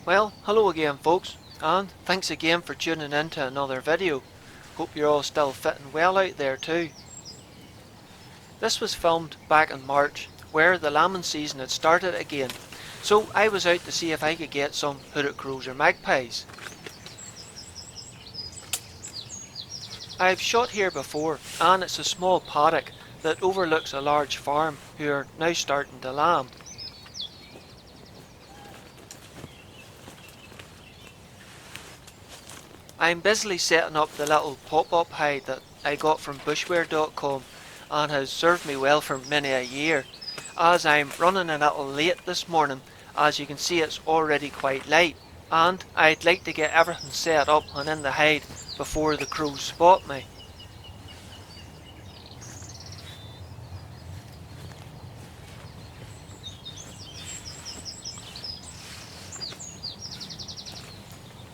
Well, hello again folks, and thanks again for tuning in to another video. Hope you're all still fitting well out there too. This was filmed back in March, where the lambing season had started again, so I was out to see if I could get some hooded crows or magpies. I've shot here before, and it's a small paddock that overlooks a large farm who are now starting to lamb. I'm busily setting up the little pop-up hide that I got from bushwear.com and has served me well for many a year, as I'm running a little late this morning. As you can see, it's already quite late, and I'd like to get everything set up and in the hide before the crows spot me.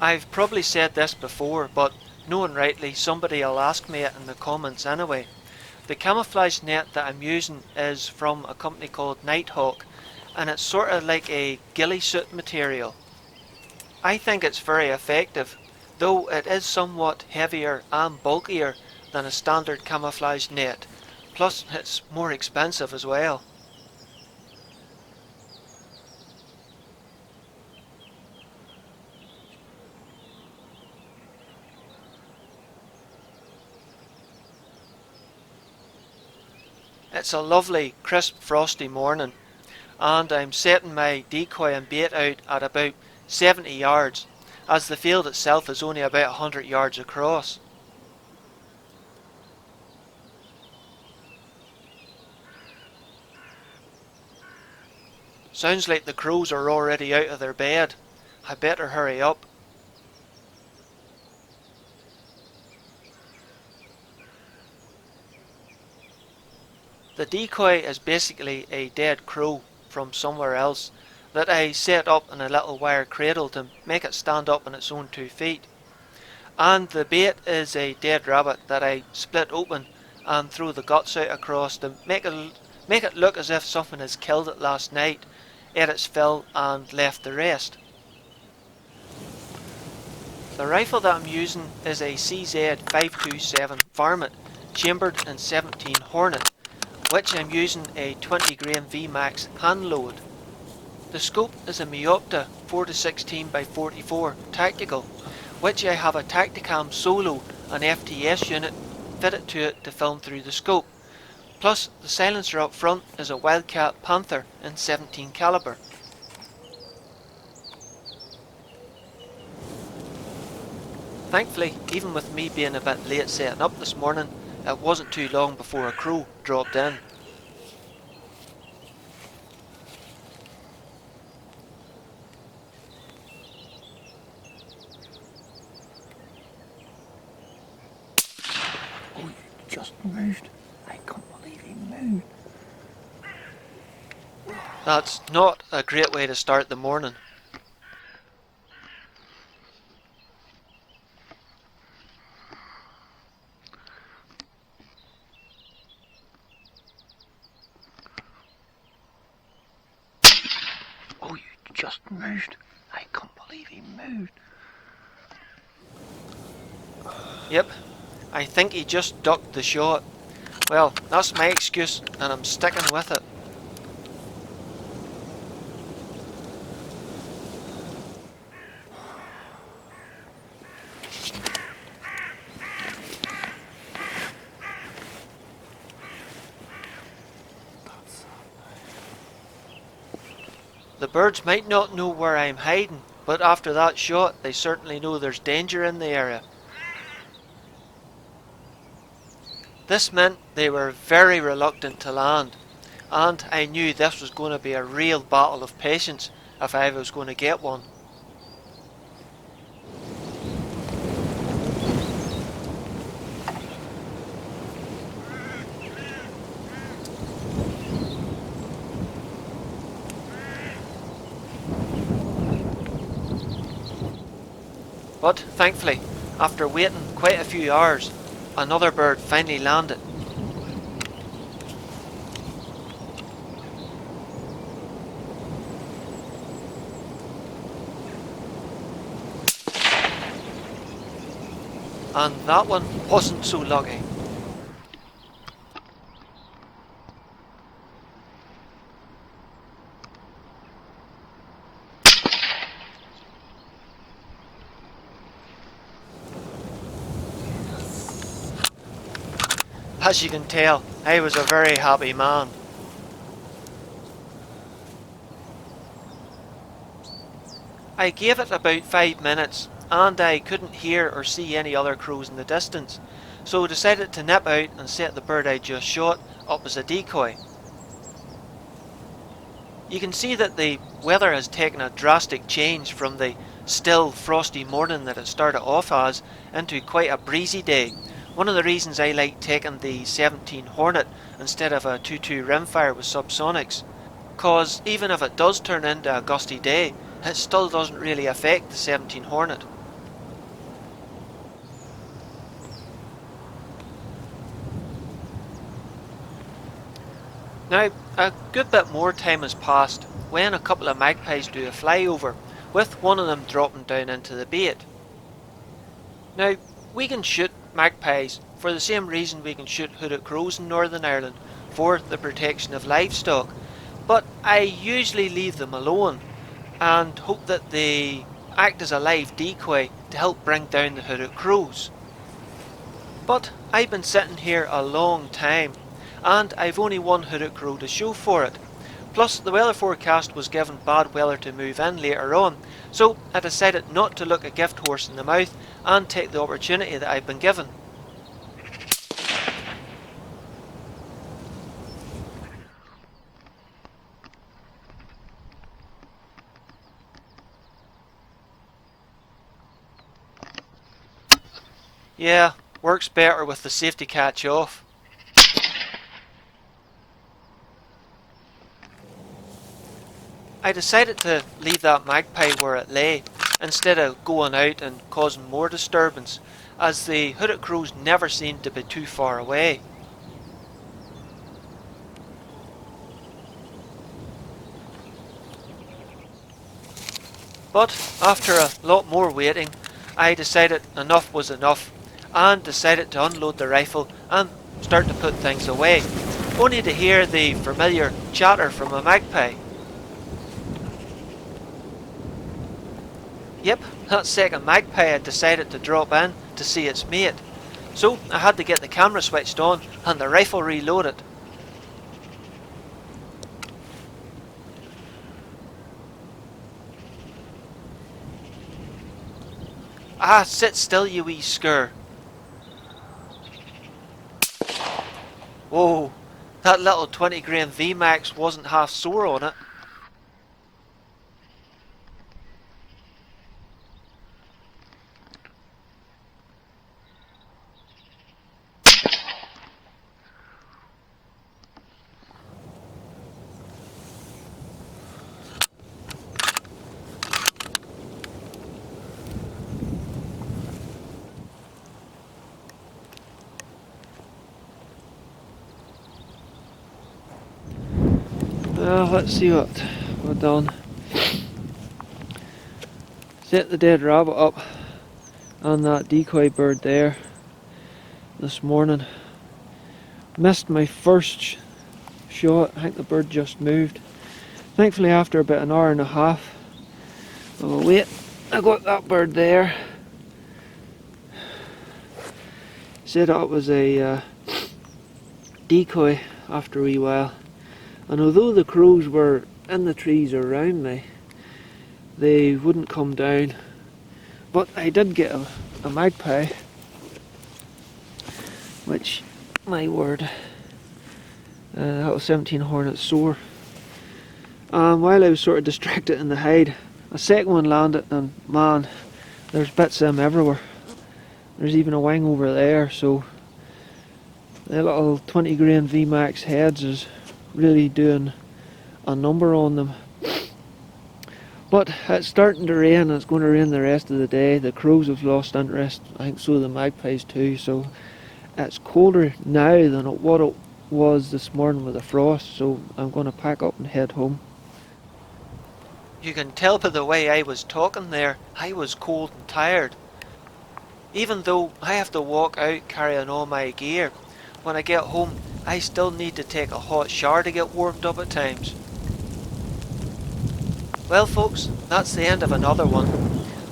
I've probably said this before, but knowing rightly, somebody will ask me it in the comments anyway. The camouflage net that I'm using is from a company called Nitro, and it's sort of like a ghillie suit material. I think it's very effective, though it is somewhat heavier and bulkier than a standard camouflage net, plus it's more expensive as well. It's a lovely, crisp, frosty morning, and I'm setting my decoy and bait out at about 70 yards, as the field itself is only about 100 yards across. Sounds like the crows are already out of their bed. I better hurry up. The decoy is basically a dead crow from somewhere else that I set up in a little wire cradle to make it stand up on its own 2 feet. And the bait is a dead rabbit that I split open and throw the guts out across to make it look as if something has killed it last night, ate its fill and left the rest. The rifle that I'm using is a CZ527 Varmint chambered in 17 Hornet, which I'm using a 20 grain Vmax hand load. The scope is a Meopta 4-16x44 tactical, which I have a Tacticam Solo and FTS unit fitted to it to film through the scope, plus the silencer up front is a Wildcat Panther in 17 caliber. Thankfully, even with me being a bit late setting up this morning, it wasn't too long before a crow dropped in. Oh, you just moved. I can't believe he moved. That's not a great way to start the morning. Oh, you just moved. I can't believe he moved. Yep, I think he just ducked the shot. Well, that's my excuse and I'm sticking with it. The birds might not know where I'm hiding, but after that shot they certainly know there's danger in the area. This meant they were very reluctant to land, and I knew this was going to be a real battle of patience if I was going to get one. But thankfully, after waiting quite a few hours, another bird finally landed. and that one wasn't so lucky. As you can tell, I was a very happy man. I gave it about 5 minutes, and I couldn't hear or see any other crows in the distance, so decided to nip out and set the bird I just shot up as a decoy. You can see that the weather has taken a drastic change from the still frosty morning that it started off as into quite a breezy day. One of the reasons I like taking the 17 Hornet instead of a 2.2 rimfire with subsonics, cause even if it does turn into a gusty day, it still doesn't really affect the 17 Hornet. Now, a good bit more time has passed when a couple of magpies do a flyover, with one of them dropping down into the bait. Now, we can shoot magpies for the same reason we can shoot hooded crows in Northern Ireland, for the protection of livestock, but I usually leave them alone and hope that they act as a live decoy to help bring down the hooded crows. But I've been sitting here a long time, and I've only one hooded crow to show for it. Plus the weather forecast was given bad weather to move in later on, so I decided not to look a gift horse in the mouth and take the opportunity that I've been given. Yeah, works better with the safety catch off. I decided to leave that magpie where it lay, instead of going out and causing more disturbance, as the hooded crows never seemed to be too far away. But after a lot more waiting, I decided enough was enough, and decided to unload the rifle and start to put things away, only to hear the familiar chatter from a magpie. Yep, that second magpie had decided to drop in to see its mate, so I had to get the camera switched on and the rifle reloaded. Ah, sit still, you wee scur. Whoa, that little 20 grain Vmax wasn't half sore on it. Let's see what we've done. Set the dead rabbit up on that decoy bird there this morning. Missed my first shot. I think the bird just moved. Thankfully after about an hour and a half. Oh wait, I got that bird there. Set up as a decoy after a wee while. And although the crows were in the trees around me, they wouldn't come down. But I did get a magpie, which, my word, that was 17 Hornet sore. And while I was sort of distracted in the hide, a second one landed, and man, there's bits of them everywhere. There's even a wing over there, so the little 20 grain Vmax heads is really doing a number on them. But it's starting to rain, and it's going to rain the rest of the day. The crows have lost interest, I think so the magpies too, so it's colder now than what it was this morning with the frost, so I'm going to pack up and head home. You can tell by the way I was talking there, I was cold and tired. Even though I have to walk out carrying all my gear, when I get home I still need to take a hot shower to get warmed up at times. Well folks, that's the end of another one.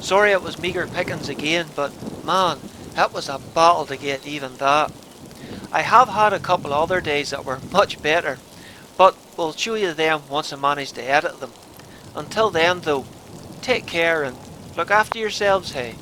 Sorry it was meagre pickings again, but man, that was a battle to get even that. I have had a couple other days that were much better, but we'll show you them once I manage to edit them. Until then though, take care and look after yourselves, hey.